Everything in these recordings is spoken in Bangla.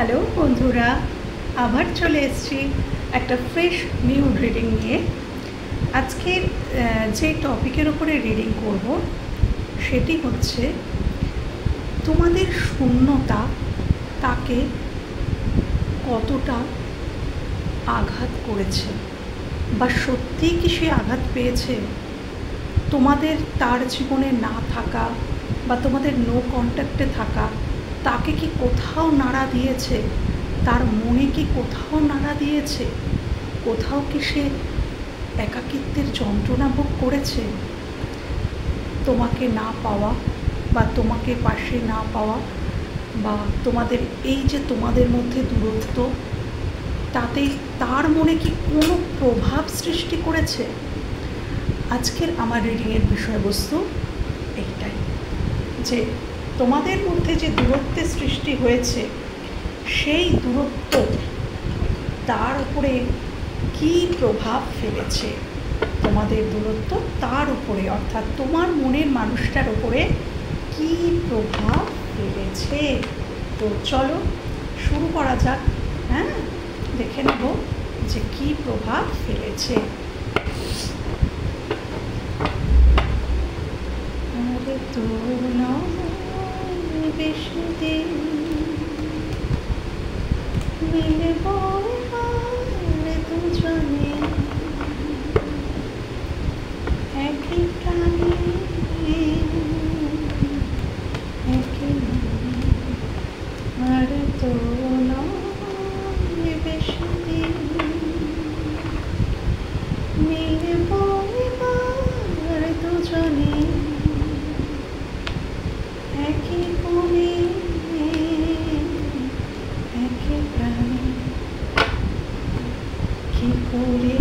হ্যালো বন্ধুরা, আবার চলে এসেছি একটা ফ্রেশ নিউ রিডিং নিয়ে। আজকের যে টপিকের উপরে রিডিং করব সেটি হচ্ছে তোমাদের শূন্যতা তাকে কতটা আঘাত করেছে, বা সত্যিই কি সে আঘাত পেয়েছে। তোমাদের তার জীবনে না থাকা বা তোমাদের নো কন্ট্যাক্টে থাকা তাকে কি কোথাও নাড়া দিয়েছে, তার মনে কি কোথাও নাড়া দিয়েছে, কোথাও কি সে একাকিত্বের যন্ত্রণা ভোগ করেছে। তোমাকে না পাওয়া বা তোমাকে পাশে না পাওয়া বা তোমাদের এই যে তোমাদের মধ্যে দূরত্ব, তাতে তার মনে কি কোনো প্রভাব সৃষ্টি করেছে। আজকের আমার রিডিংয়ের বিষয়বস্তু এইটাই, যে তোমাদের মধ্যে যে দূরত্বের সৃষ্টি হয়েছে সেই দূরত্ব তার উপরে কী প্রভাব ফেলেছে। তোমাদের দূরত্ব তার উপরে, অর্থাৎ তোমার মনের মানুষটার উপরে কী প্রভাব ফেলেছে। তো চলো শুরু করা যাক। হ্যাঁ, দেখে নেব যে কী প্রভাব ফেলেছে। আরে তো বেশি দিন মিলব দুজনে, একই প্রাণী একই আর তো বেশি দিন মিলব দুজনে, একই কোণে একই প্রাণে। কি করে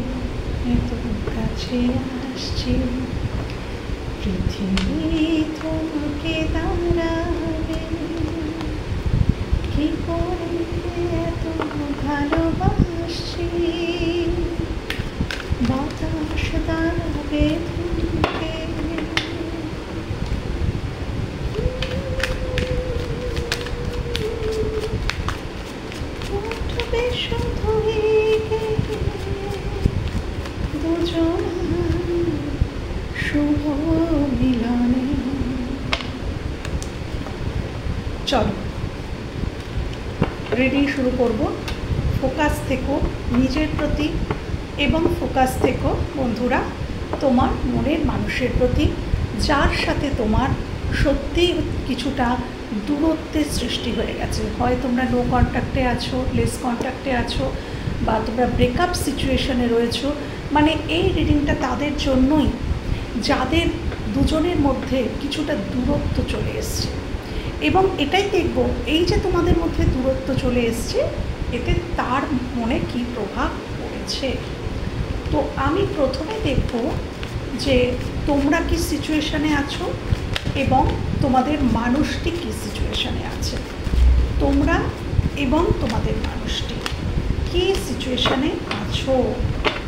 এত কাছে আসছি, পৃথিবী তোমাকে দাঁড়াবে। কি করে এত ভালোবাসছি, বাতাস দাঁড়াবে তোমাকে। উঠবে শুধু দুজন শুভ মিলনে। চলো রিডিং শুরু করব। ফোকাস থেকো নিজের প্রতি এবং ফোকাস থেকো বন্ধুরা তোমার মনের মানুষের প্রতি, যার সাথে তোমার সত্যি কিছুটা দূরত্বের সৃষ্টি হয়ে গেছে। হয় তোমরা নো কন্ট্যাক্টে আছো, লেস কন্ট্যাক্টে আছো, বা তোমরা ব্রেকআপ সিচুয়েশনে রয়েছো। মানে এই রিডিংটা তাদের জন্যই যাদের দুজনের মধ্যে কিছুটা দূরত্ব চলে এসছে। এবং এটাই দেখব, এই যে তোমাদের মধ্যে দূরত্ব চলে এসছে, এতে তার মনে কী প্রভাব পড়েছে। তো আমি প্রথমে দেখব যে তোমরা কি সিচুয়েশানে আছো এবং তোমাদের মানুষটি কী সিচুয়েশানে আছে। তোমরা এবং তোমাদের মানুষটি কী সিচুয়েশানে আছো,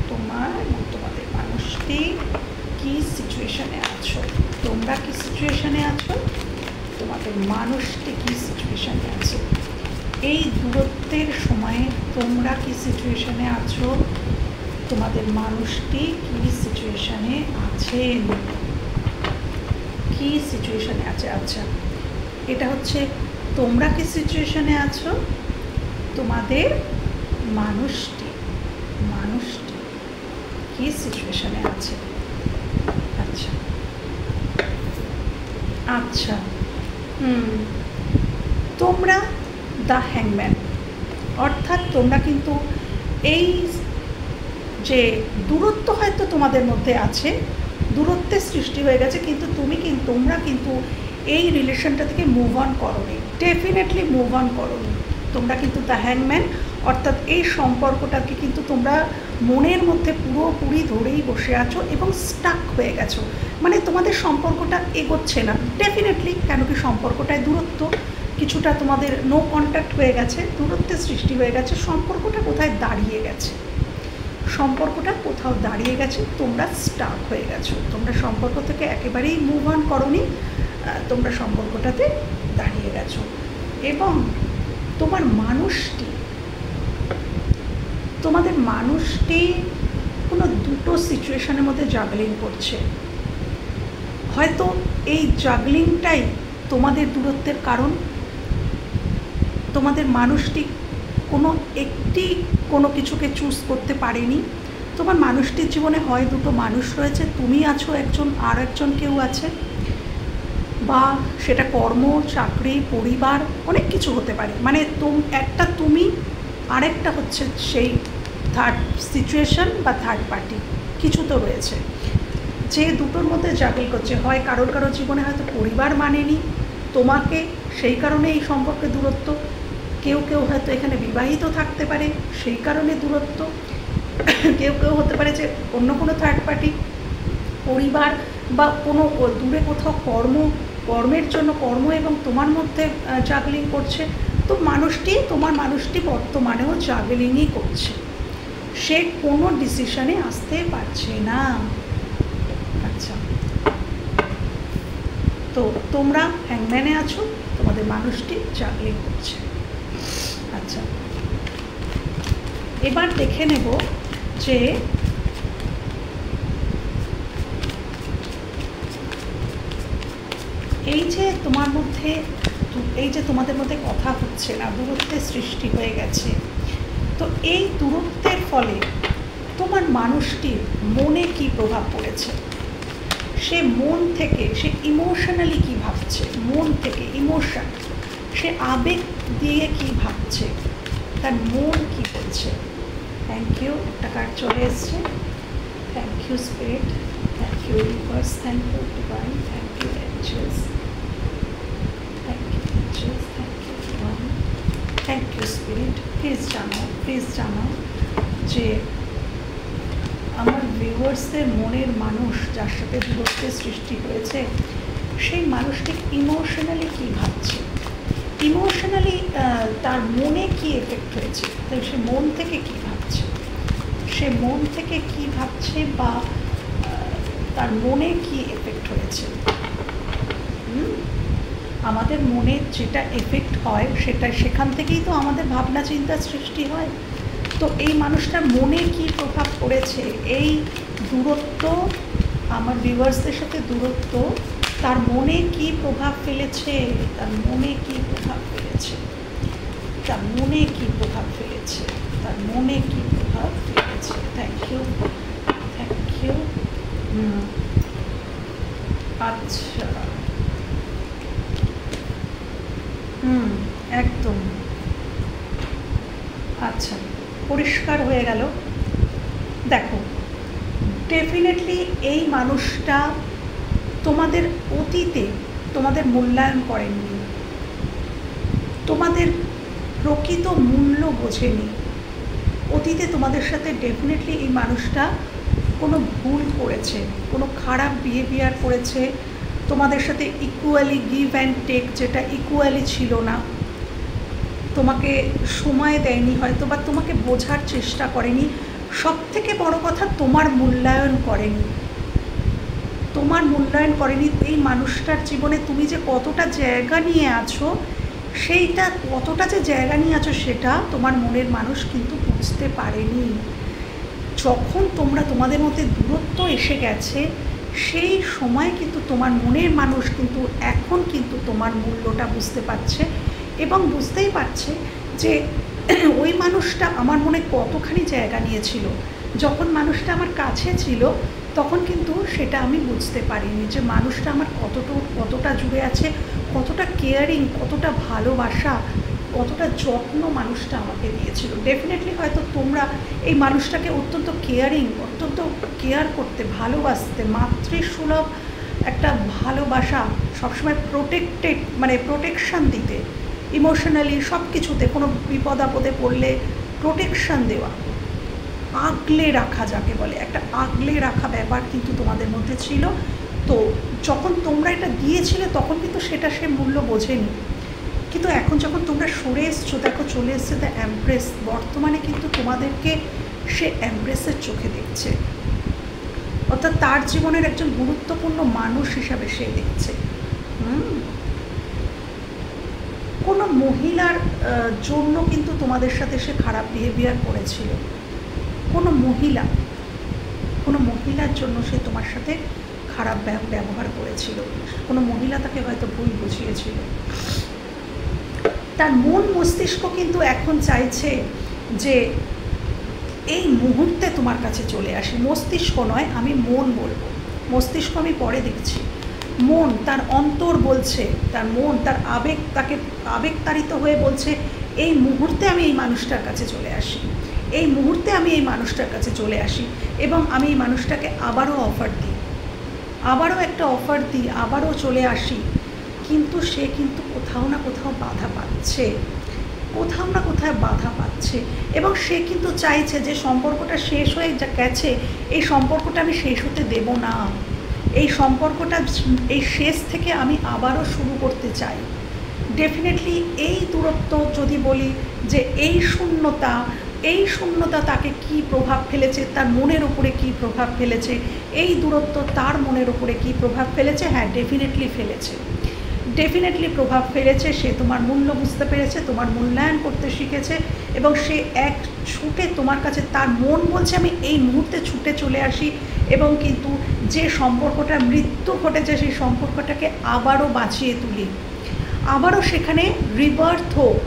তোমাদের মানুষটি কী সিচুয়েশানে আছো। তোমরা কী সিচুয়েশানে আছো, তোমাদের মানুষটি কী সিচুয়েশানে আছে। এই দূরত্বের সময়ে তোমরা কী সিচুয়েশানে আছো, তোমাদের মানুষটি কী সিচুয়েশানে আছেন, কী সিচুয়েশানে আছে। আচ্ছা, এটা হচ্ছে তোমরা কী সিচুয়েশানে আছো, তোমাদের মানুষটি কী সিচুয়েশানে আছে। আচ্ছা আচ্ছা তোমরা দ্য হ্যাংম্যান, অর্থাৎ তোমরা কিন্তু এই যে দূরত্ব হয়তো তোমাদের মধ্যে আছে, দূরত্বের সৃষ্টি হয়ে গেছে, কিন্তু তোমরা কিন্তু এই রিলেশনটা থেকে মুভ অন করোনি, ডেফিনেটলি মুভ অন করোনি। তোমরা কিন্তু দ্য হ্যাংম্যান, অর্থাৎ এই সম্পর্কটাকে কিন্তু তোমরা মনের মধ্যে পুরোপুরি ধরেই বসে আছো এবং স্টাক হয়ে গেছো। মানে তোমাদের সম্পর্কটা এগোচ্ছে না ডেফিনেটলি, কেন কি সম্পর্কটায় দূরত্ব, কিছুটা তোমাদের নো কন্ট্যাক্ট হয়ে গেছে, দূরত্বের সৃষ্টি হয়ে গেছে, সম্পর্কটা কোথায় দাঁড়িয়ে গেছে, সম্পর্কটা কোথাও দাঁড়িয়ে গেছে, তোমরা স্টাক হয়ে গেছো। তোমরা সম্পর্ক থেকে একেবারেই মুভ অন করোনি, তোমরা সম্পর্কটাতে দাঁড়িয়ে গেছো। এবং তোমাদের মানুষটি কোনো দুটো সিচুয়েশনের মধ্যে জাগলিং করছে। হয়তো এই জাগলিংটাই তোমাদের দূরত্বের কারণ। তোমাদের মানুষটি কোনো কিছুকে চুজ করতে পারেনি। তোমার মানুষটির জীবনে হয় দুটো মানুষ রয়েছে, তুমি আছো একজন, আর একজন কেউ আছে, বা সেটা কর্ম, চাকরি, পরিবার, অনেক কিছু হতে পারে। মানে একটা তুমি, আরেকটা হচ্ছে সেই থার্ড সিচুয়েশন বা থার্ড পার্টি, কিছু তো রয়েছে যে দুটোর মধ্যে জাগল করছে। হয় কারোর জীবনে হয়তো পরিবার মানেনি তোমাকে, সেই কারণে এই সম্পর্কে দূরত্ব। কেউ হয়তো এখানে বিবাহিত থাকতে পারে, সেই কারণে দূরত্ব। কেউ হতে পারে যে অন্য কোনো থার্ড পার্টি, পরিবার, বা কোনো দূরে কোথাও কর্মের জন্য কর্ম এবং তোমার মধ্যে জাগলিং করছে। তো তোমার মানুষটি বর্তমানেও জাগলিংই করছে, সে কোনো ডিসিশনে আসতে পারছে না। আচ্ছা, তো তোমরা হ্যাংম্যানে আছো, তোমাদের মানুষটি জাগলিং করছে। আচ্ছা, এবার দেখে নেব যে এই যে তোমাদের মধ্যে কথা হচ্ছে না, দূরত্বের সৃষ্টি হয়ে গেছে। তো এই দূরত্বের ফলে তোমার মানুষটির মনে কি প্রভাব পড়েছে, সে মন থেকে, সে ইমোশনালি কি ভাবছে, মন থেকে ইমোশন, সে আবেগ দিয়ে কি ভাবছে, তার মন কি বলছে। থ্যাংক ইউ, একটা কার্ড চলে এসছে। Thank you spirit, thank you universe, thank you divine, thank you angels, thank you angels, thank you divine, thank you spirit. Please জানাও যে আমার ভিউয়ার্সদের মনের মানুষ যার সাথে দূরত্বের সৃষ্টি হয়েছে, সেই মানুষটি ইমোশনালি কী ভাবছে, ইমোশনালি তার মনে কি এফেক্ট হয়েছে, তাই সে মন থেকে কি ভাবছে, বা তার মনে কি এফেক্ট হয়েছে। আমাদের মনে যেটা এফেক্ট হয় সেখান থেকেই তো আমাদের ভাবনা চিন্তার সৃষ্টি হয়। তো এই মানুষটার মনে কি প্রভাব পড়েছে, এই দূরত্ব, আমার ভিউয়ার্সদের সাথে দূরত্ব তার মনে কি প্রভাব ফেলেছে, থ্যাংক ইউ। আচ্ছা, একদম। আচ্ছা, পরিষ্কার হয়ে গেল। দেখো, ডেফিনেটলি এই মানুষটা তোমাদের অতীতে তোমাদের মূল্যায়ন করেনি, তোমাদের প্রকৃত মূল্য বোঝেনি। অতীতে তোমাদের সাথে ডেফিনেটলি এই মানুষটা কোনো ভুল করেছে, কোনো খারাপ বিহেভিয়ার করেছে, তোমাদের সাথে ইকুয়ালি গিভ অ্যান্ড টেক, যেটা ইকুয়ালি ছিল না, তোমাকে সময় দেয়নি হয়তো, বা তোমাকে বোঝার চেষ্টা করেনি। সব থেকে বড় কথা, তোমার মূল্যায়ন করেনি। এই মানুষটার জীবনে তুমি যে কতটা জায়গা নিয়ে আছো, সেটা তোমার মনের মানুষ কিন্তু বুঝতে পারেনি। যখন তোমাদের মধ্যে দূরত্ব এসে গেছে, সেই সময় কিন্তু তোমার মনের মানুষ কিন্তু এখন কিন্তু তোমার মূল্যটা বুঝতে পারছে, এবং বুঝতেই পারছে যে ওই মানুষটা আমার মনে কতখানি জায়গা নিয়েছিল। যখন মানুষটা আমার কাছে ছিল তখন কিন্তু সেটা আমি বুঝতে পারিনি যে মানুষটা আমার কতটা জুড়ে আছে, কতটা কেয়ারিং, কতটা ভালোবাসা, কতটা যত্ন মানুষটা আমাকে দিয়েছিল। ডেফিনেটলি হয়তো তোমরা এই মানুষটাকে অত্যন্ত কেয়ার করতে, ভালোবাসতে, মাতৃসুলভ একটা ভালোবাসা, সবসময় প্রোটেকশান দিতে, ইমোশনালি সব কিছুতে, কোনো বিপদ আপদে পড়লে প্রোটেকশান দেওয়া, আগলে রাখা, যাকে বলে একটা আগলে রাখা ব্যাপার কিন্তু তোমাদের মধ্যে ছিল। তো যখন তোমরা এটা দিয়েছিলে তখন কিন্তু সেটা সে মূল্য বোঝেনি, কিন্তু এখন যখন তোমরা সরে এসছো, দেখো চলে এসছে দ্য এমপ্রেস। বর্তমানে কিন্তু তোমাদেরকে সে এমপ্রেসের চোখে দেখছে, অর্থাৎ তার জীবনের একজন গুরুত্বপূর্ণ মানুষ হিসাবে সে দেখছে। কোনো মহিলার জন্য কিন্তু তোমাদের সাথে সে খারাপ বিহেভিয়ার করেছিল। কোনো মহিলার জন্য সে তোমার সাথে খারাপ ব্যবহার করেছিল, কোনো মহিলা তাকে হয়তো ভুল বুঝিয়েছিল। তার মন মস্তিষ্ক কিন্তু এখন চাইছে যে এই মুহূর্তে তোমার কাছে চলে আসি। মস্তিষ্ক নয়, আমি মন বলবো, মস্তিষ্ক আমি পরে দেখছি। মন, তার অন্তর বলছে, তার মন, তার আবেগ তাকে আবেগতাড়িত হয়ে বলছে এই মুহূর্তে আমি এই মানুষটার কাছে চলে আসি, এই মুহূর্তে আমি এই মানুষটার কাছে চলে আসি এবং আমি এই মানুষটাকে আবারও একটা অফার দিই, আবারও চলে আসি। কিন্তু সে কিন্তু কোথাও না কোথাও বাধা পাচ্ছে এবং সে কিন্তু চাইছে যে সম্পর্কটা শেষ হয়ে গেছে, এই সম্পর্কটা আমি শেষ হতে দেব না, এই সম্পর্কটা এই শেষ থেকে আমি আবারও শুরু করতে চাই। ডেফিনেটলি এই দূরত্ব, যদি বলি যে এই শূন্যতা তাকে কি প্রভাব ফেলেছে, তার মনের উপরে কি প্রভাব ফেলেছে, এই দূরত্ব তার মনের উপরে কি প্রভাব ফেলেছে, হ্যাঁ ডেফিনেটলি প্রভাব ফেলেছে। সে তোমার মূল্য বুঝতে পেরেছে, তোমার মূল্যায়ন করতে শিখেছে এবং সে এক ছুটে তোমার কাছে, তার মন বলছে আমি এই মুহূর্তে ছুটে চলে আসি এবং কিন্তু যে সম্পর্কটা মৃত্যু ঘটেছে সেই সম্পর্কটাকে আবারও বাঁচিয়ে তুলি, আবারও সেখানে রিবার্থ হোক,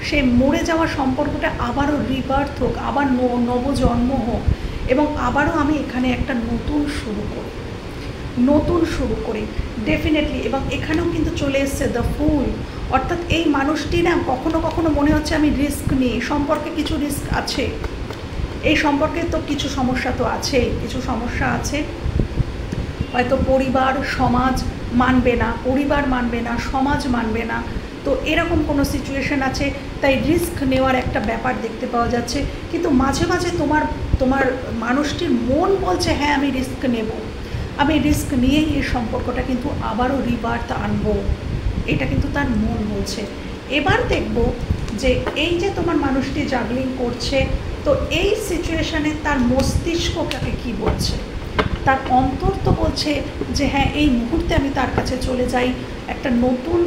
সে মরে যাওয়া সম্পর্কটা আবারও রিবার্থ হোক, আবার নবজন্ম হোক এবং আবারও আমি এখানে একটা নতুন শুরু করি ডেফিনেটলি। এবং এখানেও কিন্তু চলে এসছে দ্য ফুল, অর্থাৎ এই মানুষটি না কখনো কখনো মনে হচ্ছে আমি রিস্ক নিই, সম্পর্কে কিছু রিস্ক আছে, এই সম্পর্কে তো কিছু সমস্যা তো আছেই, কিছু সমস্যা আছে, হয়তো পরিবার সমাজ মানবে না, সমাজ মানবে না, তো এরকম কোনো সিচুয়েশন আছে, তাই রিস্ক নেওয়ার একটা ব্যাপার দেখতে পাওয়া যাচ্ছে। কিন্তু মাঝে মাঝে তোমার মানুষটির মন বলছে হ্যাঁ আমি রিস্ক নিয়েই এই সম্পর্কটা কিন্তু আবারও রিবার্থ আনবো, এটা কিন্তু তার মন বলছে। এবার দেখব যে এই যে তোমার মানুষটি জাগলিং করছে, তো এই সিচুয়েশানে তার মস্তিষ্ক তাকে কী বলছে, তার অন্তর তো বলছে যে হ্যাঁ এই মুহূর্তে আমি তার কাছে চলে যাই, একটা নতুন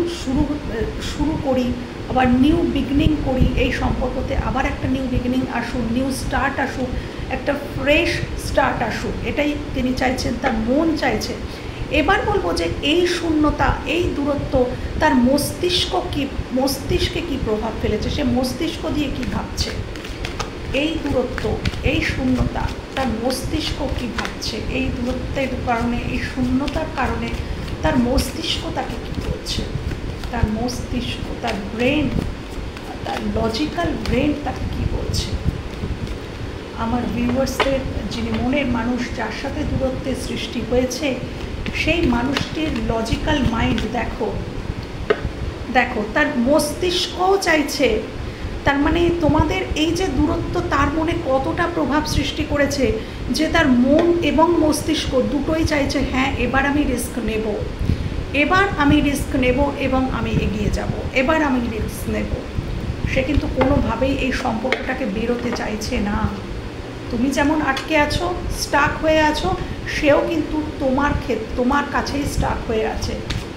শুরু করি, আবার নিউ বিগিনিং করি, এই সম্পর্কতে আবার একটা নিউ বিগিনিং আসুক, নিউ স্টার্ট আসুক, একটা ফ্রেশ স্টার্ট আসুক, এটাই তিনি চাইছেন, তার মন চাইছে। এবার বলবো যে এই শূন্যতা, এই দূরত্ব তার মস্তিষ্কে কী প্রভাব ফেলেছে, সে মস্তিষ্ক দিয়ে কী ভাবছে, এই দূরত্ব, এই শূন্যতা তার মস্তিষ্ক কী ভাবছে, এই দূরত্বের কারণে, এই শূন্যতার কারণে তার মস্তিষ্ক তাকে কী বলছে, তার মস্তিষ্ক, তার ব্রেন, তার লজিক্যাল ব্রেন তাকে কী বলছে। আমার ভিউয়ার্সদের, যিনি মনের মানুষ, যার সাথে দূরত্বের সৃষ্টি হয়েছে, সেই মানুষটির লজিক্যাল মাইন্ড দেখো, তার মস্তিষ্কও চাইছে, তার মানে তোমাদের এই যে দূরত্ব তার মনে কতটা প্রভাব সৃষ্টি করেছে যে তার মন এবং মস্তিষ্ক দুটোই চাইছে হ্যাঁ এবার আমি রিস্ক নেব এবং আমি এগিয়ে যাব, এবার আমি রিস্ক নেব। সে কিন্তু কোনোভাবেই এই সম্পর্কটাকে বেরোতে চাইছে না। তুমি যেমন আটকে আছো, স্টাক হয়ে আছো, সেও কিন্তু তোমার কাছেই স্টাক হয়ে আছে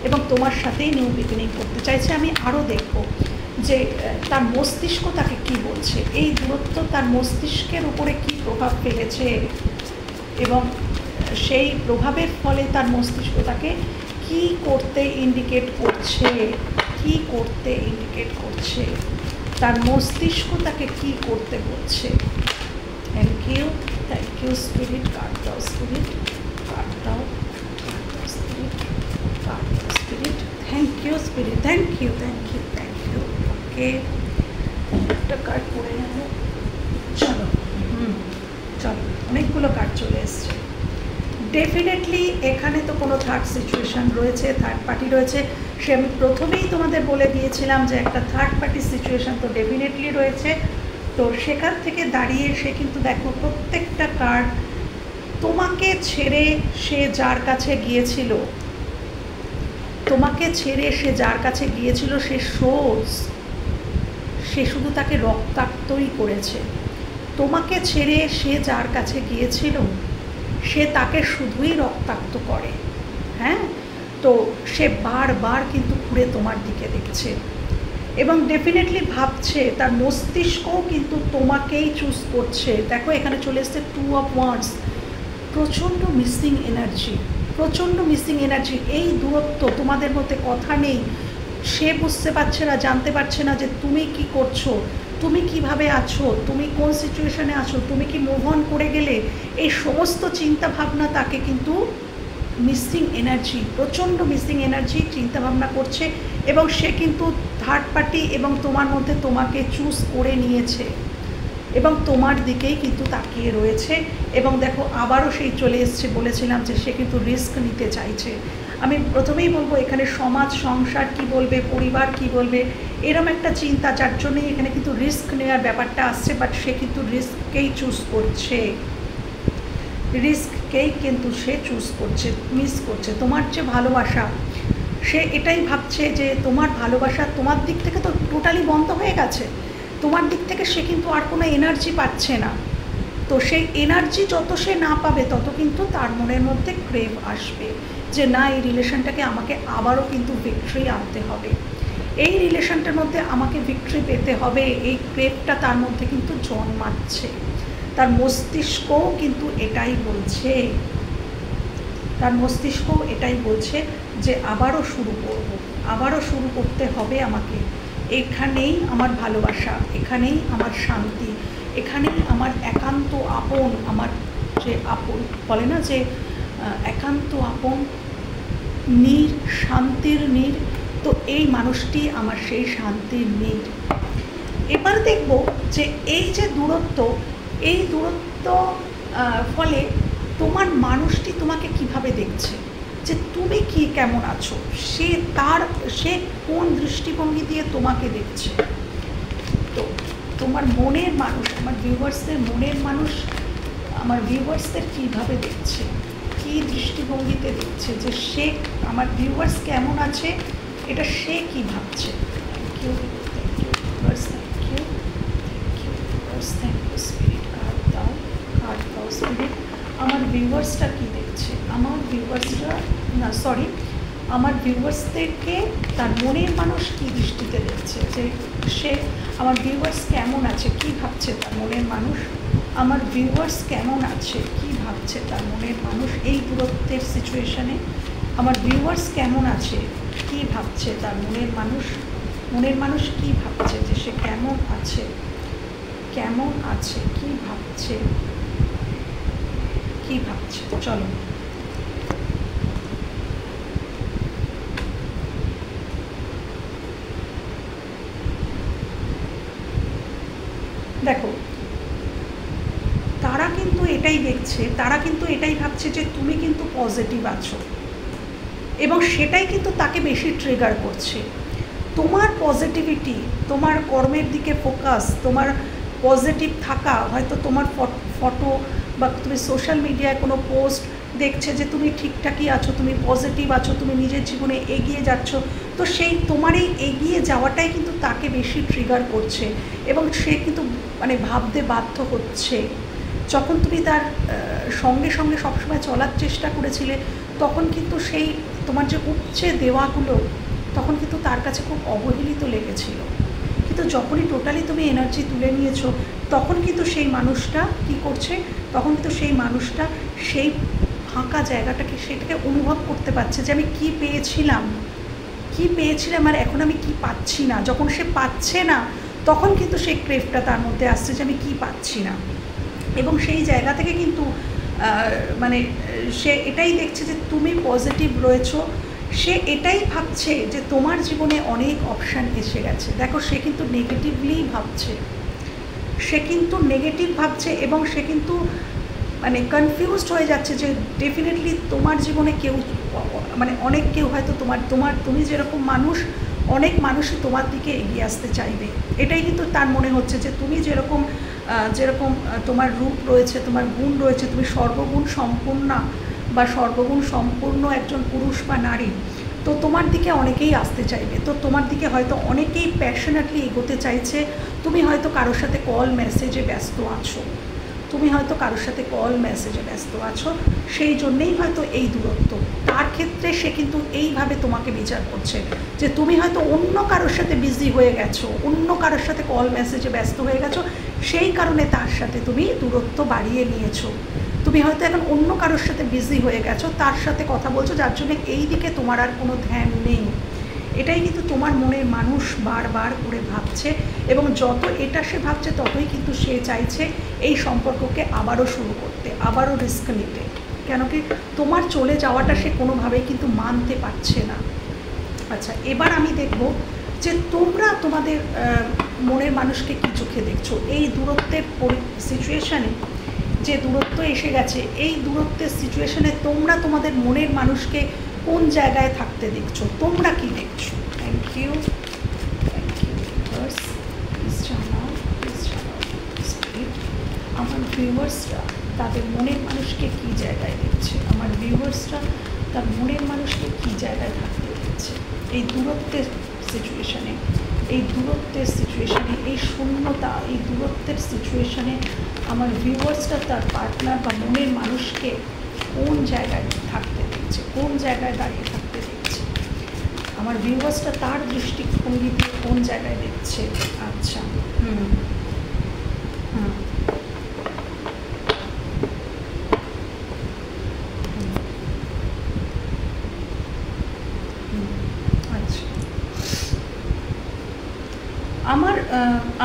এবং তোমার সাথেই নিউ বিগিনিং করতে চাইছে। আমি আরও দেখব যে তার মস্তিষ্ক তাকে কী বলছে, এই দূরত্ব তার মস্তিষ্কের উপরে কী প্রভাব ফেলেছে এবং সেই প্রভাবের ফলে তার মস্তিষ্ক তাকে কী করতে ইন্ডিকেট করছে, তার মস্তিষ্ক তাকে কী করতে বলছে। থ্যাংক ইউ স্পিরিট, কার্ড দাও spirit, thank you spirit, thank you. Okay, একটা কার্ড পড়ে নেব, চলো অনেকগুলো কার্ড চলে এসছে। ডেফিনেটলি এখানে তো কোনো থার্ড সিচুয়েশান রয়েছে, থার্ড পার্টি রয়েছে, সে আমি প্রথমেই তোমাদের বলে দিয়েছিলাম যে একটা থার্ড পার্টি সিচুয়েশান তো ডেফিনেটলি রয়েছে। তো সেখান থেকে দাঁড়িয়ে সে কিন্তু দেখো প্রত্যেকটা কার্ড, তোমাকে ছেড়ে সে যার কাছে গিয়েছিল, সে শুধু তাকে রক্তাক্তই করেছে। তোমাকে ছেড়ে সে যার কাছে গিয়েছিল সে তাকে শুধুই রক্তাক্ত করে, হ্যাঁ। তো সে বারবার কিন্তু ঘুরে তোমার দিকে দেখছে এবং ডেফিনেটলি ভাবছে, তার মস্তিষ্কও কিন্তু তোমাকেই চুজ করছে। দেখো এখানে চলে এসছে 2 অফ ওয়ান্ডস, প্রচণ্ড মিসিং এনার্জি, প্রচণ্ড মিসিং এনার্জি। এই দূরত্ব, তোমাদের মধ্যে কথা নেই, সে বুঝতে পারছে না, জানতে পারছে না যে তুমি কি করছো, তুমি কিভাবে আছো, তুমি কোন সিচুয়েশনে আছো, তুমি কি মুভ অন করে গেলে, এই সমস্ত চিন্তা ভাবনা তাকে কিন্তু মিসিং এনার্জি, প্রচণ্ড মিসিং এনার্জি চিন্তাভাবনা করছে। এবং সে কিন্তু থার্ড পার্টি এবং তোমার মধ্যে তোমাকে চুজ করে নিয়েছে এবং তোমার দিকেই কিন্তু তাকিয়ে রয়েছে। এবং দেখো আবারও সেই চলে এসছে, বলেছিলাম যে সে কিন্তু রিস্ক নিতে চাইছে। আমি প্রথমেই বলবো এখানে সমাজ সংসার কি বলবে, পরিবার কি বলবে, এরম একটা চিন্তা, যার জন্যই এখানে কিন্তু রিস্ক নেওয়ার ব্যাপারটা আসছে। বাট সে কিন্তু রিস্ককেই চুজ করছে, রিস্ককেই কিন্তু সে চুজ করছে, মিস করছে তোমার যে ভালোবাসা। সে এটাই ভাবছে যে তোমার ভালোবাসা তোমার দিক থেকে তো টোটালি বন্ধ হয়ে গেছে, তোমার দিক থেকে সে কিন্তু আর কোনো এনার্জি পাচ্ছে না। তো সেই এনার্জি যত সে না পাবে তত কিন্তু তার মনের মধ্যে ক্রেভ আসবে যে না, এই রিলেশনটাকে আমাকে আবারও কিন্তু ভিক্টরি আনতে হবে, এই রিলেশনটার মধ্যে আমাকে ভিক্টরি পেতে হবে। এই ক্রেভটা তার মধ্যে কিন্তু জন্মাচ্ছে, তার মস্তিষ্কও কিন্তু এটাই বলছে, তার মস্তিষ্কও এটাই বলছে যে আবারও শুরু করব, আবারও শুরু করতে হবে আমাকে। এখানেই আমার ভালোবাসা, এখানেই আমার শান্তি, এখানেই আমার একান্ত আপন, আমার যে আপন বলে না যে একান্ত আপন, নীর, শান্তির নীর। তো এই মানুষটি আমার সেই শান্তির নীর। এবার দেখব যে এই যে দূরত্ব, এই দূরত্ব ফলে তোমার মানুষটি তোমাকে কিভাবে দেখছে, যে তুমি কি কেমন আছো, সে কোন দৃষ্টিভঙ্গি দিয়ে তোমাকে দেখছে। তো তোমার মনের মানুষ, আমার ভিউয়ার্সদের মনের মানুষ আমার ভিউয়ার্সদের কীভাবে দেখছে, কী দৃষ্টিভঙ্গিতে দেখছে, যে সে আমার ভিউয়ার্স কেমন আছে, এটা সে কী ভাবছে। Thank you, thank you viewers, thank you, thank you viewers, thank you spirit, card দাও, কার্ড দাও স্পিরিট। আমার ভিউয়ার্সটা কী দেখছে, আমার ভিউয়ার্সরা না সরি আমার ভিউয়ার্সদেরকে তার মনের মানুষ কী দৃষ্টিতে দেখছে, যে সে আমার ভিউয়ার্স কেমন আছে, কী ভাবছে তার মনের মানুষ, আমার ভিউয়ার্স কেমন আছে, কী ভাবছে তার মনের মানুষ এই দূরত্বের সিচুয়েশানে, আমার ভিউয়ার্স কেমন আছে, কী ভাবছে তার মনের মানুষ, মনের মানুষ কী ভাবছে, যে সে কেমন আছে, কেমন আছে, কী ভাবছে, কী ভাবছে। চলো দেখো, তারা কিন্তু এটাই দেখছে, তারা কিন্তু এটাই ভাবছে যে তুমি কিন্তু পজিটিভ আছো, এবং সেটাই কিন্তু তাকে বেশি ট্রিগার করছে। তোমার পজিটিভিটি, তোমার কর্মের দিকে ফোকাস, তোমার পজিটিভ থাকা, হয়তো তোমার ফটো বা তুমি সোশ্যাল মিডিয়ায় কোনো পোস্ট দেখছে যে তুমি ঠিকঠাকই আছো, তুমি পজিটিভ আছো, তুমি নিজের জীবনে এগিয়ে যাচ্ছ, তো সেই তোমার এই এগিয়ে যাওয়াটাই কিন্তু তাকে বেশি ট্রিগার করছে, এবং সে কিন্তু মানে ভাবতে বাধ্য হচ্ছে। যখন তুমি তার সঙ্গে সঙ্গে সবসময় চলার চেষ্টা করেছিলে, তখন কিন্তু সেই তোমার যে উপচে দেওয়াগুলো তখন কিন্তু তার কাছে খুব অবহেলিত লেগেছিল। কিন্তু যখনই টোটালি তুমি এনার্জি তুলে নিয়েছো, তখন কিন্তু সেই মানুষটা কী করছে, তখন কিন্তু সেই মানুষটা সেই ফাঁকা জায়গাটাকে, সেটাকে অনুভব করতে পারছে যে আমি কী পেয়েছিলাম, কী পেয়েছিলাম আর এখন আমি কী পাচ্ছি না। যখন সে পাচ্ছে না, তখন কিন্তু সেই ক্রেভটা তার মধ্যে আসছে যে আমি কী পাচ্ছি না, এবং সেই জায়গা থেকে কিন্তু মানে সে এটাই দেখছে যে তুমি পজিটিভ রয়েছো, সে এটাই ভাবছে যে তোমার জীবনে অনেক অপশান এসে গেছে। দেখো, সে কিন্তু নেগেটিভলি ভাবছে, সে কিন্তু নেগেটিভ ভাবছে, এবং সে কিন্তু মানে কনফিউজড হয়ে যাচ্ছে যে ডেফিনেটলি তোমার জীবনে কেউ মানে অনেক কেউ হয়তো তুমি যেরকম মানুষ, অনেক মানুষই তোমার দিকে এগিয়ে আসতে চাইবে। এটাই কিন্তু তার মনে হচ্ছে যে তুমি যেরকম তোমার রূপ রয়েছে, তোমার গুণ রয়েছে, তুমি সর্বগুণ সম্পূর্ণা বা সর্বগুণ সম্পূর্ণ একজন পুরুষ বা নারী, তো তোমার দিকে অনেকেই আসতে চাইবে, তো তোমার দিকে হয়তো অনেকেই প্যাশনেটলি এগোতে চাইছে। তুমি হয়তো কারোর সাথে কল মেসেজে ব্যস্ত আছো, তুমি হয়তো কারোর সাথে কল মেসেজে ব্যস্ত আছো, সেই জন্যেই হয়তো এই দূরত্ব। তার ক্ষেত্রে সে কিন্তু এইভাবে তোমাকে বিচার করছে যে তুমি হয়তো অন্য কারোর সাথে বিজি হয়ে গেছো, অন্য কারোর সাথে কল মেসেজে ব্যস্ত হয়ে গেছো, সেই কারণে তার সাথে তুমি দূরত্ব বাড়িয়ে নিয়েছো। তুমি হয়তো এখন অন্য কারোর সাথে বিজি হয়ে গেছো, তার সাথে কথা বলছো, যার জন্য এই দিকে তোমার আর কোনো ধ্যান নেই। এটাই কিন্তু তোমার মনের মানুষ বারবার করে ভাবছে, এবং যত এটা সে ভাবছে ততই কিন্তু সে চাইছে এই সম্পর্ককে আবারও শুরু করতে, আবারও রিস্ক নিতে। কেন কি তোমার চলে যাওয়াটা সে কোনোভাবেই কিন্তু মানতে পারছে না। আচ্ছা, এবার আমি দেখব যে তোমরা তোমাদের মনের মানুষকে কী চোখে দেখছো এই দূরত্বের সিচুয়েশানে। যে দূরত্ব এসে গেছে, এই দূরত্বের সিচুয়েশানে তোমরা তোমাদের মনের মানুষকে কোন জায়গায় থাকতে দেখছো, তোমরা কি দেখছো? Thank you, thank you viewers. Please জানাও, প্লিজ জানাও। আমার ভিউয়ার্সরা তাদের মনের মানুষকে কী জায়গায় দেখছে, আমার ভিউয়ার্সরা তার মনের মানুষকে কী জায়গায় থাকতে দেখছে এই দূরত্বের সিচুয়েশানে, এই দূরত্বের সিচুয়েশানে, এই শূন্যতা, এই দূরত্বের সিচুয়েশানে আমার ভিউয়ার্সরা তার পার্টনার বা মনের মানুষকে কোন জায়গায় থাকতে দেখছে, কোন জায়গায় দাঁড়িয়ে থাকতে দেখছে, আমার ভিউয়ার্সটা তার দৃষ্টিভঙ্গিতে কোন জায়গায় দেখছে। আচ্ছা, আচ্ছা,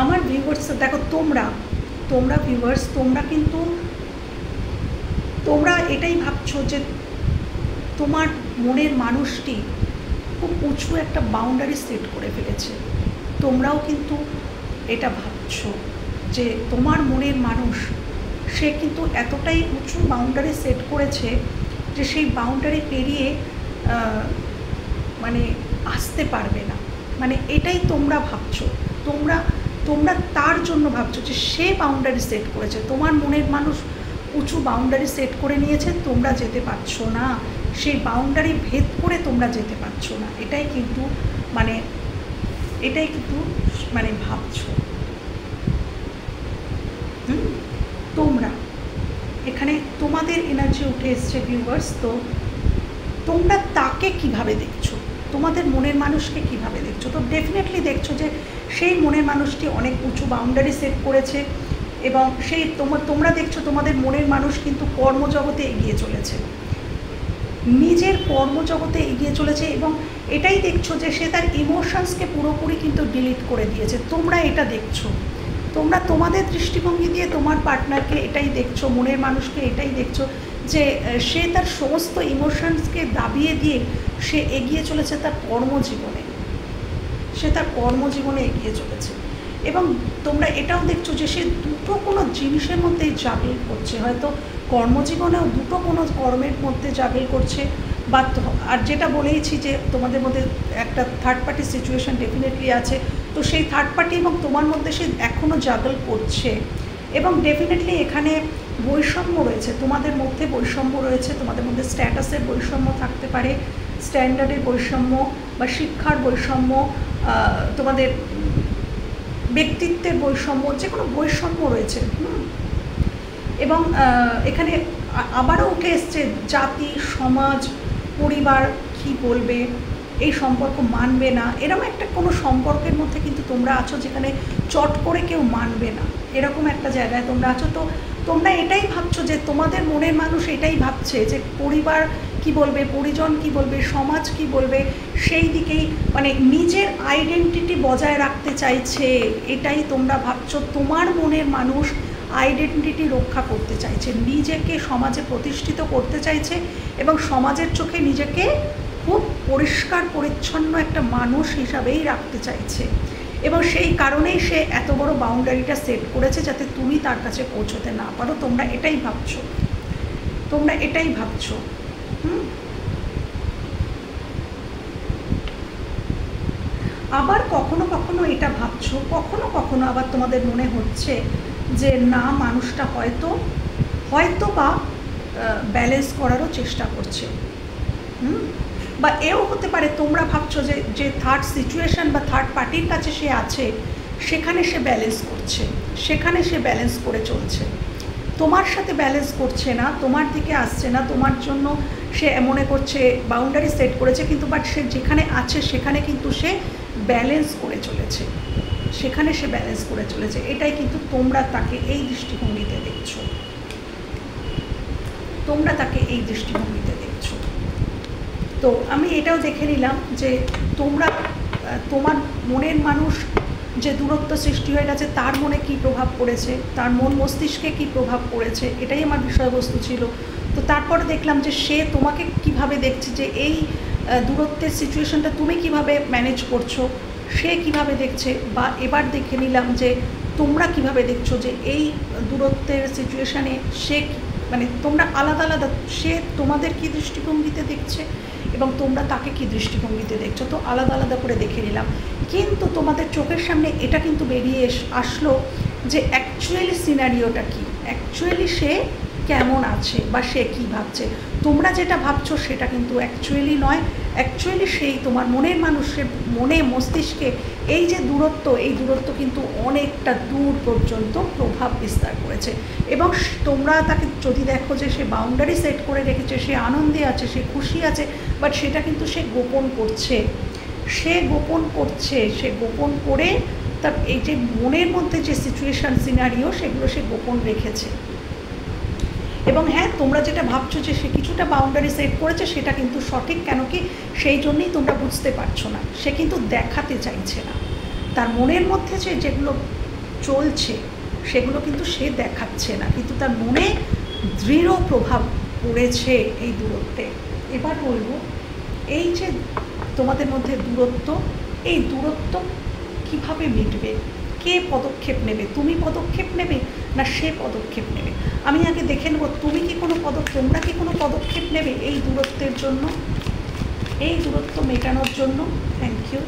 আমার ভিউয়ার্স দেখো, তোমরা ভিউয়ার্স, তোমরা এটাই ভাবছো যে তোমার মনের মানুষটি খুব উঁচু একটা বাউন্ডারি সেট করে ফেলেছে। তোমরাও কিন্তু এটা ভাবছো যে তোমার মনের মানুষ সে কিন্তু এতটাই উঁচু বাউন্ডারি সেট করেছে যে সেই বাউন্ডারি পেরিয়ে মানে আসতে পারবে না। মানে এটাই তোমরা ভাবছো, তোমরা তার জন্য ভাবছো যে সে বাউন্ডারি সেট করেছে। তোমার মনের মানুষ উঁচু বাউন্ডারি সেট করে নিয়েছে, তোমরা যেতে পারছো না, সেই বাউন্ডারি ভেদ করে তোমরা যেতে পারছো না। এটাই কিন্তু ভাবছো তোমরা। এখানে তোমাদের এনার্জি উঠে এসছে ভিউয়ার্স। তো তোমরা তাকে কিভাবে দেখছো, তোমাদের মনের মানুষকে কিভাবে দেখছো? তো ডেফিনেটলি দেখছো যে সেই মনের মানুষটি অনেক উঁচু বাউন্ডারি সেট করেছে, এবং সেই তোমরা দেখছো তোমাদের মনের মানুষ কিন্তু কর্মজগতে এগিয়ে চলেছে, নিজের কর্মজগতে এগিয়ে চলেছে, এবং এটাই দেখছো যে সে তার ইমোশনসকে পুরোপুরি কিন্তু ডিলিট করে দিয়েছে। তোমরা এটা দেখছো, তোমরা তোমাদের দৃষ্টিভঙ্গি দিয়ে তোমার পার্টনারকে এটাই দেখছো, মনের মানুষকে এটাই দেখছো যে সে তার সমস্ত ইমোশনসকে দাবিয়ে দিয়ে সে এগিয়ে চলেছে তার কর্মজীবনে, এগিয়ে চলেছে। এবং তোমরা এটাও দেখছো যে সে দুটো কোনো জিনিসের মধ্যেই জাগল করছে, হয়তো কর্মজীবনেও দুটো কোনো কর্মের মধ্যে জাগল করছে, বা আর যেটা বলেইছি যে তোমাদের মধ্যে একটা থার্ড পার্টি সিচুয়েশন ডেফিনেটলি আছে। তো সেই থার্ড পার্টি এবং তোমার মধ্যে সে এখনও জাগল করছে, এবং ডেফিনেটলি এখানে বৈষম্য রয়েছে, তোমাদের মধ্যে বৈষম্য রয়েছে, তোমাদের মধ্যে স্ট্যাটাসের বৈষম্য থাকতে পারে, স্ট্যান্ডার্ডের বৈষম্য বা শিক্ষার বৈষম্য, তোমাদের ব্যক্তিত্বের বৈষম্য, যে কোনো বৈষম্য রয়েছে। এবং এখানে আবারও উঠে এসছে জাতি, সমাজ, পরিবার কি বলবে, এই সম্পর্ক মানবে না, এরকম একটা কোনো সম্পর্কের মধ্যে কিন্তু তোমরা আছো যেখানে চট করে কেউ মানবে না, এরকম একটা জায়গায় তোমরা আছো। তো তোমরা এটাই ভাবছো যে তোমাদের মনের মানুষ এটাই ভাবছে যে পরিবার কি বলবে, পরিজন কি বলবে, সমাজ কি বলবে, সেই দিকেই মানে নিজের আইডেন্টিটি বজায় রাখতে চাইছে, এটাই তোমরা ভাবছো। তোমার মনের মানুষ আইডেন্টিটি রক্ষা করতে চাইছে, নিজেকে সমাজে প্রতিষ্ঠিত করতে চাইছে, এবং সমাজের চোখে নিজেকে খুব পরিষ্কার পরিচ্ছন্ন একটা মানুষ হিসাবেই রাখতে চাইছে, এবং সেই কারণেই সে এত বড় বাউন্ডারিটা সেট করেছে যাতে তুমি তার কাছে পৌঁছতে না পারো। তোমরা এটাই ভাবছো। আবার কখনো কখনো এটা ভাবছো, কখনো কখনো আবার তোমাদের মনে হচ্ছে যে না, মানুষটা হয়তো বা ব্যালেন্স করারও চেষ্টা করছে। বা এও হতে পারে তোমরা ভাবছো যে থার্ড সিচুয়েশন বা থার্ড পার্টির কাছে সে আছে, সেখানে সে ব্যালেন্স করছে, সেখানে সে ব্যালেন্স করে চলছে। তোমার সাথে ব্যালেন্স করছে না, তোমার দিকে আসছে না, তোমার জন্য সে মনে করছে বাউন্ডারি সেট করেছে, কিন্তু বাট সে যেখানে আছে সেখানে কিন্তু সে ব্যালেন্স করে চলেছে, সেখানে সে ব্যালেন্স করে চলেছে। এটাই কিন্তু তোমরা তাকে এই দৃষ্টিভঙ্গিতে দেখছো, তোমরা তাকে এই দৃষ্টিভঙ্গিতে দেখছো। তো আমি এটাও দেখে নিলাম যে তোমরা, তোমার মনের মানুষ যে দূরত্ব সৃষ্টি হয়ে গেছে তার মনে কী প্রভাব পড়েছে, তার মন মস্তিষ্কে কী প্রভাব পড়েছে, এটাই আমার বিষয়বস্তু ছিল। তো তারপরে দেখলাম যে সে তোমাকে কিভাবে দেখছে, যে এই দূরত্বের সিচুয়েশনটা তুমি কিভাবে ম্যানেজ করছো, সে কিভাবে দেখছে। বা এবার দেখে নিলাম যে তোমরা কিভাবে দেখছো, যে এই দূরত্বের সিচুয়েশানে সে মানে তোমরা আলাদা আলাদা, সে তোমাদের কী দৃষ্টিভঙ্গিতে দেখছে এবং তোমরা তাকে কী দৃষ্টিভঙ্গিতে দেখছো, তো আলাদা আলাদা করে দেখে নিলাম। কিন্তু তোমাদের চোখের সামনে এটা কিন্তু বেরিয়ে আসলো যে অ্যাকচুয়ালি সিনারিওটা কী, অ্যাকচুয়ালি সে কেমন আছে বা সে কী ভাবছে। তোমরা যেটা ভাবছো সেটা কিন্তু অ্যাকচুয়ালি নয়, অ্যাকচুয়ালি সেই তোমার মনের মানুষের মনে মস্তিষ্কে এই যে দূরত্ব, এই দূরত্ব কিন্তু অনেকটা দূর পর্যন্ত প্রভাব বিস্তার করেছে। এবং তোমরা তাকে যদি দেখো যে সে বাউন্ডারি সেট করে রেখেছে, সে আনন্দে আছে, সে খুশি আছে, বাট সেটা কিন্তু সে গোপন করছে, সে গোপন করছে, সে গোপন করে তার এই যে মনের মধ্যে যে সিচুয়েশান সিনারিও সেগুলো সে গোপন রেখেছে। এবং হ্যাঁ, তোমরা যেটা ভাবছো যে সে কিছুটা বাউন্ডারি সেট করেছে সেটা কিন্তু সঠিক, কেন কি সেই জন্যই তোমরা বুঝতে পারছো না, সে কিন্তু দেখাতে চাইছে না, তার মনের মধ্যে যে যেগুলো চলছে সেগুলো কিন্তু সে দেখাচ্ছে না, কিন্তু তার মনে দৃঢ় প্রভাব পড়েছে এই দূরত্বে। এবার বলবো এই যে তোমাদের মধ্যে দূরত্ব, এই দূরত্ব কিভাবে মিটবে, কে পদক্ষেপ নেবে, তুমি পদক্ষেপ নেবে না সে পদক্ষেপ নেবে। আমি আগে দেখে নেব তুমি কি কোনো তোমরা কি কোনো পদক্ষেপ নেবে এই দূরত্বের জন্য, এই দূরত্ব মেটানোর জন্য। Thank you.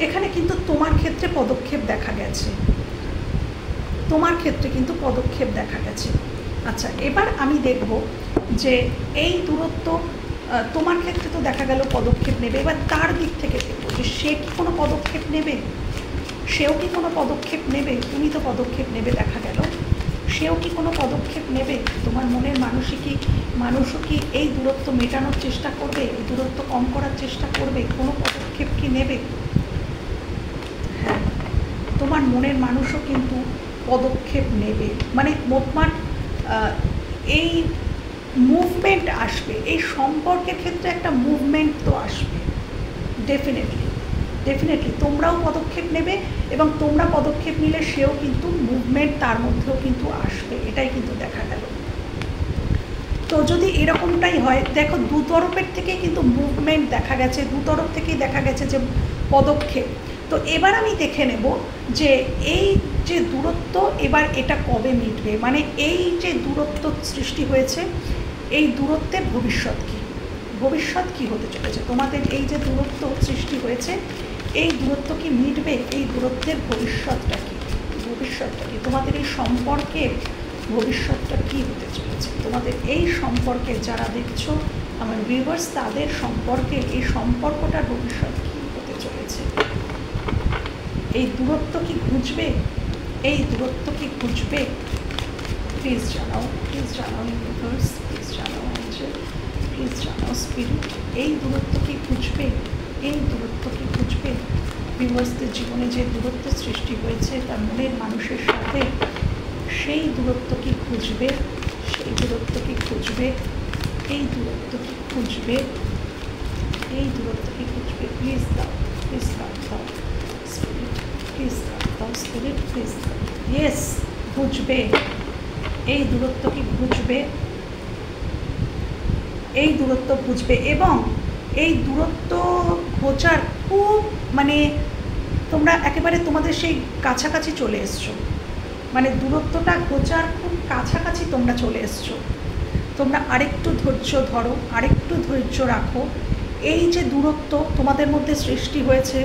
এখানে কিন্তু তোমার ক্ষেত্রে পদক্ষেপ দেখা গেছে, তোমার ক্ষেত্রে কিন্তু পদক্ষেপ দেখা গেছে। আচ্ছা, এবার আমি দেখব যে এই দূরত্ব তোমার ক্ষেত্রে তো দেখা গেল পদক্ষেপ নেবে, এবার তার দিক থেকে দেখবো যে সে কি কোনো পদক্ষেপ নেবে, সেও কি কোনো পদক্ষেপ নেবে। তুমি তো পদক্ষেপ নেবে দেখা গেল, সেও কি কোনো পদক্ষেপ নেবে, তোমার মনের মানুষও কি এই দূরত্ব মেটানোর চেষ্টা করবে, এই দূরত্ব কম করার চেষ্টা করবে, কোনো পদক্ষেপ কি নেবে। হ্যাঁ, তোমার মনের মানুষও কিন্তু পদক্ষেপ নেবে, মানে মোটমাট এই মুভমেন্ট আসবে, এই সম্পর্কের ক্ষেত্রে একটা মুভমেন্ট তো আসবে ডেফিনেটলি, ডেফিনেটলি তোমরাও পদক্ষেপ নেবে এবং তোমরা পদক্ষেপ নিলে সেও কিন্তু মুভমেন্ট তার মধ্যেও কিন্তু আসবে, এটাই কিন্তু দেখা গেল। তো যদি এরকমটাই হয়, দেখো দু তরফের থেকেই কিন্তু মুভমেন্ট দেখা গেছে, দু তরফ থেকেই দেখা গেছে যে পদক্ষেপ। তো এবার আমি দেখে নেব যে এই যে দূরত্ব এবার এটা কবে মিটবে, মানে এই যে দূরত্ব সৃষ্টি হয়েছে এই দূরত্বের ভবিষ্যৎ কী, ভবিষ্যৎ কী হতে চলেছে। তোমাদের এই যে দূরত্ব সৃষ্টি হয়েছে এই দূরত্ব কি মিটবে, এই দূরত্বের ভবিষ্যৎটা কী, ভবিষ্যৎটা কী, তোমাদের এই সম্পর্কের ভবিষ্যৎটা কী হতে চলেছে। তোমাদের এই সম্পর্কে যারা দেখছো আমার ভিউয়ার্স, তাদের সম্পর্কে এই সম্পর্কটার ভবিষ্যৎ কী হতে চলেছে। এই দূরত্ব কি ঘুচবে, এই দূরত্ব কি ঘুচবে, প্লিজ জানাও, প্লিজ জানাও ইউনিভার্স, প্লিজ জানাও এঞ্জেল, প্লিজ জানাও স্পিরিট, এই দূরত্ব কি ঘুচবে, এই দূরত্ব কি ঘুচবে। ভিউয়ার্সদের জীবনে যে দূরত্বের সৃষ্টি হয়েছে তার মনের মানুষের সাথে, সেই দূরত্ব কি ঘুচবে, সেই দূরত্ব কি ঘুচবে, এই দূরত্ব কি ঘুচবে, এই দূরত্ব কি ঘুচবে। প্লিজ দাও, প্লিজ দাও, দাও স্পিরিট, প্লিজ দাও স্পিরিট, প্লিজ দাও। ইয়েস, ঘুচবে, এই দূরত্ব কি ঘুচবে, এই দূরত্ব ঘুচবে। এবং এই দূরত্ব ঘোচার খুব মানে তোমরা একেবারে তোমাদের সেই কাছাকাছি চলে এসছো, মানে দূরত্বটা ঘোচার খুব কাছাকাছি তোমরা চলে এসছো। তোমরা আরেকটু ধৈর্য ধরো, আরেকটু ধৈর্য রাখো। এই যে দূরত্ব তোমাদের মধ্যে সৃষ্টি হয়েছে,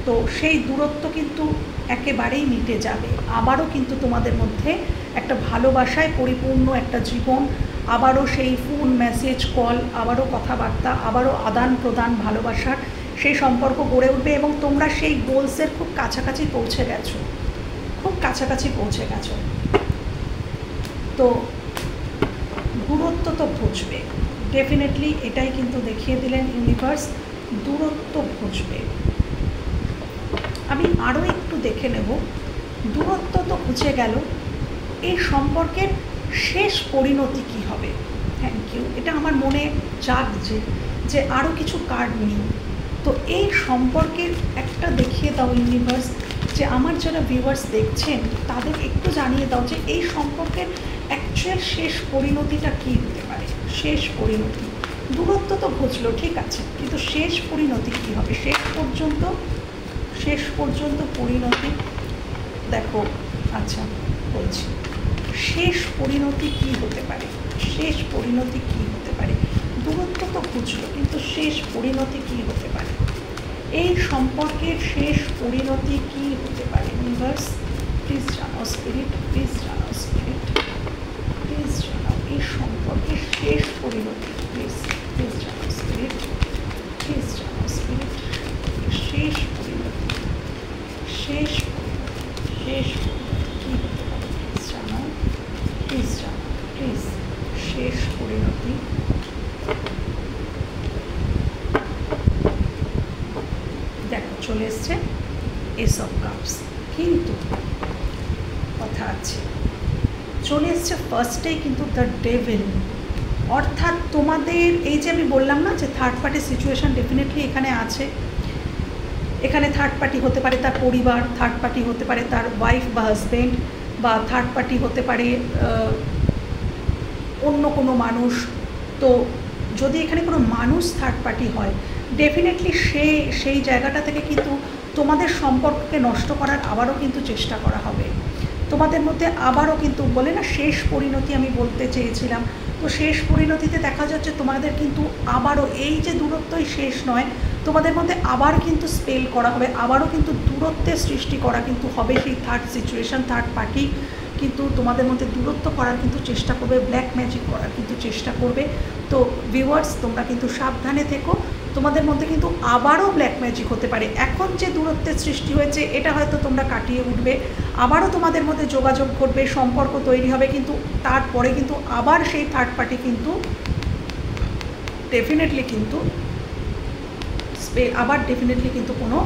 তো সেই দূরত্ব কিন্তু একেবারেই মিটে যাবে। আবারও কিন্তু তোমাদের মধ্যে একটা ভালোবাসায় পরিপূর্ণ একটা জীবন, আবারও সেই ফোন মেসেজ কল, আবারও কথাবার্তা, আবারও আদান প্রদান ভালোবাসার সেই সম্পর্ক গড়ে উঠবে এবং তোমরা সেই গোলসের খুব কাছাকাছি পৌঁছে গেছো, খুব কাছাকাছি পৌঁছে গেছো। তো দূরত্ব তো ঘুচবে, ডেফিনেটলি এটাই কিন্তু দেখিয়ে দিলেন ইউনিভার্স, দূরত্ব ঘুচবে। আমি আরও একটু দেখে নেব, দূরত্ব তো ঘুচে গেল, এই সম্পর্কের শেষ পরিণতি কী হবে। থ্যাংক ইউ, এটা আমার মনে জাগছে যে আরও কিছু কার্ড নিই। তো এই সম্পর্কের একটা দেখিয়ে দাও ইউনিভার্স, যে আমার যারা ভিউয়ার্স দেখছেন তাদের একটু জানিয়ে দাও যে এই সম্পর্কের অ্যাকচুয়াল শেষ পরিণতিটা কী হতে পারে। শেষ পরিণতি, দূরত্ব তো ঘুচলো ঠিক আছে, কিন্তু শেষ পরিণতি কী হবে, শেষ পর্যন্ত পরিণতি দেখো। আচ্ছা বলছি, শেষ পরিণতি কী হতে পারে, শেষ পরিণতি কী হতে পারে। দূরত্ব তো ঘুচলো, কিন্তু শেষ পরিণতি কী হতে পারে, এই সম্পর্কের শেষ পরিণতি কী হতে পারে। ইউনিভার্স প্লিজ জানাও, স্পিরিট প্লিজ জানাও, স্পিরিট প্লিজ জানাও এই সম্পর্কের শেষ পরিণতি, প্লিজ প্লিজ জানাও স্পিরিট, প্লিজ জানাও স্পিরিট, শেষ পরিণতি, শেষ পরিণতি কী হতে পারে, প্লিজ জানাও, প্লিজ জানাও, প্লিজ শেষ পরিণতি। দেখো চলে এসছে এস অফ কাপস, কিন্তু কথা আছে, চলে এসছে ফার্স্টেই কিন্তু দ্য ডেভিল, অর্থাৎ তোমাদের এই যে আমি বললাম না যে থার্ড পার্টি সিচুয়েশান ডেফিনেটলি এখানে আছে। এখানে থার্ড পার্টি হতে পারে তার পরিবার, থার্ড পার্টি হতে পারে তার ওয়াইফ বা হাজব্যান্ড, বা থার্ড পার্টি হতে পারে অন্য কোনো মানুষ। তো যদি এখানে কোনো মানুষ থার্ড পার্টি হয়, ডেফিনেটলি সেই জায়গাটা থেকে কিন্তু তোমাদের সম্পর্ককে নষ্ট করার আবারও কিন্তু চেষ্টা করা হবে। তোমাদের মধ্যে আবারও কিন্তু বলে না শেষ পরিণতি আমি বলতে চেয়েছিলাম, তো শেষ পরিণতিতে দেখা যাচ্ছে তোমাদের কিন্তু আবারও এই যে দূরত্বই শেষ নয়, তোমাদের মধ্যে আবার কিন্তু স্পেল করা হবে, আবারও কিন্তু দূরত্বের সৃষ্টি করা কিন্তু হবে। সেই থার্ড সিচুয়েশান, থার্ড পার্টি কিন্তু তোমাদের মধ্যে দূরত্ব করার কিন্তু চেষ্টা করবে, ব্ল্যাক ম্যাজিক করার কিন্তু চেষ্টা করবে। তো ভিউয়ার্স তোমরা কিন্তু সাবধানে থেকো, তোমাদের মধ্যে কিন্তু আবারও ব্ল্যাক ম্যাজিক হতে পারে। এখন যে দূরত্বের সৃষ্টি হয়েছে এটা হয়তো তোমরা কাটিয়ে উঠবে, আবারও তোমাদের মধ্যে যোগাযোগ ঘটবে, সম্পর্ক তৈরি হবে, কিন্তু তারপরে কিন্তু আবার সেই থার্ড পার্টি কিন্তু ডেফিনেটলি কিন্তু আবার ডেফিনেটলি কিন্তু কোনো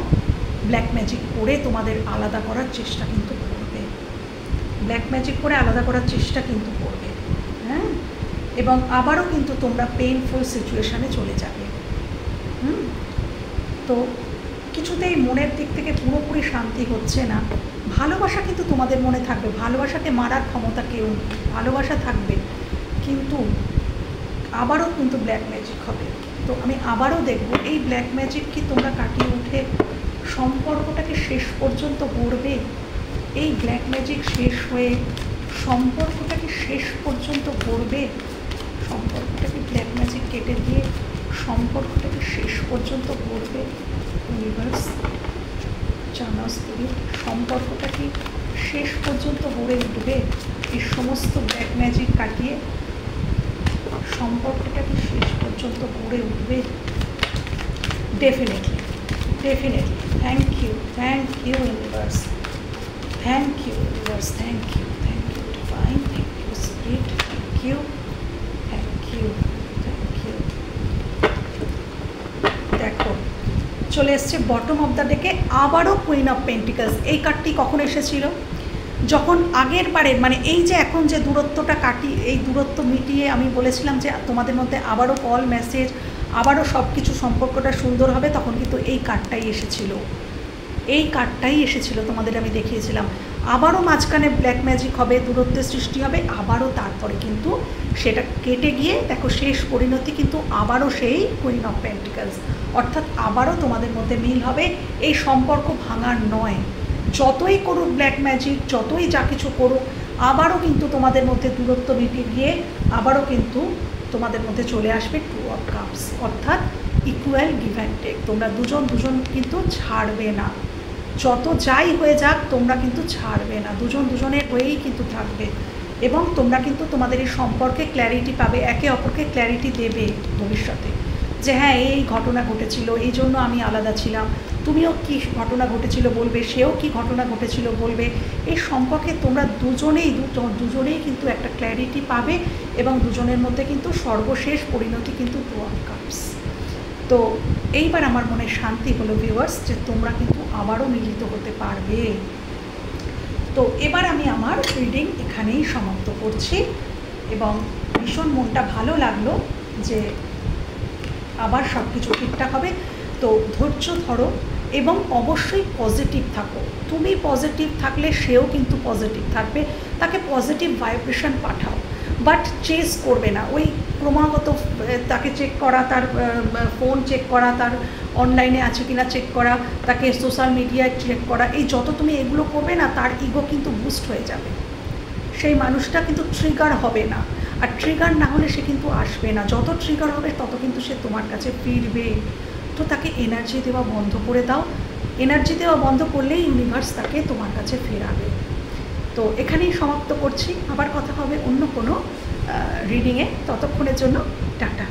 ব্ল্যাক ম্যাজিক করে তোমাদের আলাদা করার চেষ্টা কিন্তু করবে, ব্ল্যাক ম্যাজিক করে আলাদা করার চেষ্টা কিন্তু করবে। হ্যাঁ, এবং আবারও কিন্তু তোমরা পেইনফুল সিচুয়েশানে চলে যাবে। তো কিছুতেই মনের দিক থেকে পুরোপুরি শান্তি হচ্ছে না। ভালোবাসা কিন্তু তোমাদের মনে থাকবে, ভালোবাসাকে মারার ক্ষমতা কেউ নেই, ভালোবাসা থাকবে, কিন্তু আবারও কিন্তু ব্ল্যাক ম্যাজিক হবে। তো আমি আবারও দেখব এই ব্ল্যাক ম্যাজিক কি তোমরা কাটিয়ে উঠে সম্পর্কটাকে শেষ পর্যন্ত গড়বে। এই ব্ল্যাক ম্যাজিক শেষ হয়ে সম্পর্কটাকে শেষ পর্যন্ত গড়বে, সম্পর্কটাকে ব্ল্যাক ম্যাজিক কেটে দিয়ে সম্পর্কটাকে শেষ পর্যন্ত গড়বে। ইউনিভার্স জানাও স্পিরিট, সম্পর্কটা কি শেষ পর্যন্ত গড়ে উঠবে, এই সমস্ত ব্ল্যাক ম্যাজিক কাটিয়ে সম্পর্কটা কি শেষ পর্যন্ত গড়ে উঠবে। Definitely definitely. Thank you universe, thank you universe, thank you divine, thank you spirit, thank you thank you thank you. দেখো চলে এসছে বটম অফ দ্য ডেকে আবারও কুইন অফ পেন্টিকলস। এই কার্ডটি কখন এসেছিল, যখন আগের বারে মানে এই যে এখন যে দূরত্বটা এই দূরত্ব মিটিয়ে আমি বলেছিলাম যে তোমাদের মধ্যে আবারও কল মেসেজ, আবারও সব কিছু সম্পর্কটা সুন্দর হবে, তখন কিন্তু এই কার্ডটাই এসেছিল, তোমাদের আমি দেখিয়েছিলাম। আবারও মাঝখানে ব্ল্যাক ম্যাজিক হবে, দূরত্বের সৃষ্টি হবে, আবারও তারপরে কিন্তু সেটা কেটে গিয়ে দেখো শেষ পরিণতি কিন্তু আবারও সেই কুইন অফ পেন্টিকলস, অর্থাৎ আবারও তোমাদের মধ্যে মিল হবে। এই সম্পর্ক ভাঙার নয়, যতই করুক ব্ল্যাক ম্যাজিক, যতই যা কিছু করুক, আবারও কিন্তু তোমাদের মধ্যে দূরত্ব মিটে গিয়ে আবারও কিন্তু তোমাদের মধ্যে চলে আসবে টু অফ কাপস, অর্থাৎ ইকুয়াল গিভ অ্যান্ড টেক। তোমরা দুজন কিন্তু ছাড়বে না, যত যাই হয়ে যাক তোমরা কিন্তু ছাড়বে না, দুজনের হয়েই কিন্তু থাকবে। এবং তোমরা কিন্তু তোমাদের এই সম্পর্কে ক্ল্যারিটি পাবে, একে অপরকে ক্ল্যারিটি দেবে ভবিষ্যতে যে হ্যাঁ এই ঘটনা ঘটেছিল, এই জন্য আমি আলাদা ছিলাম, তুমিও কি ঘটনা ঘটেছিল বলবে, সেও কি ঘটনা ঘটেছিল বলবে। এই সম্পর্কে তোমরা দুজনেই কিন্তু একটা ক্ল্যারিটি পাবে এবং দুজনের মধ্যে কিন্তু সর্বশেষ পরিণতি কিন্তু টু অফ কাপস। তো এইবার আমার মনে শান্তি হলো ভিউয়ার্স যে তোমরা কিন্তু আবারও মিলিত হতে পারবে। তো এবার আমি আমার রিডিং এখানেই সমাপ্ত করছি এবং ভীষণ মনটা ভালো লাগলো যে আবার সব কিছু ঠিকঠাক হবে। তো ধৈর্য ধরো এবং অবশ্যই পজিটিভ থাকো। তুমি পজিটিভ থাকলে সেও কিন্তু পজিটিভ থাকবে, তাকে পজিটিভ ভাইব্রেশন পাঠাও, বাট চেস করবে না। ওই ক্রমাগত তাকে চেক করা, তার ফোন চেক করা, তার অনলাইনে আছে কিনা চেক করা, তাকে সোশ্যাল মিডিয়ায় চেক করা, এই যত তুমি এগুলো করবে না তার ইগো কিন্তু বুস্ট হয়ে যাবে, সেই মানুষটা কিন্তু ট্রিগার হবে না, আর ট্রিগার না হলে সে কিন্তু আসবে না। যত ট্রিগার হবে তত কিন্তু সে তোমার কাছে ফিরবে। তো তাকে এনার্জি দেওয়া বন্ধ করে দাও, এনার্জি দেওয়া বন্ধ করলেই ইউনিভার্স তাকে তোমার কাছে ফেরাবে। তো এখানেই সমাপ্ত করছি, আবার কথা হবে অন্য কোনো রিডিংয়ে। ততক্ষণের জন্য টাটা।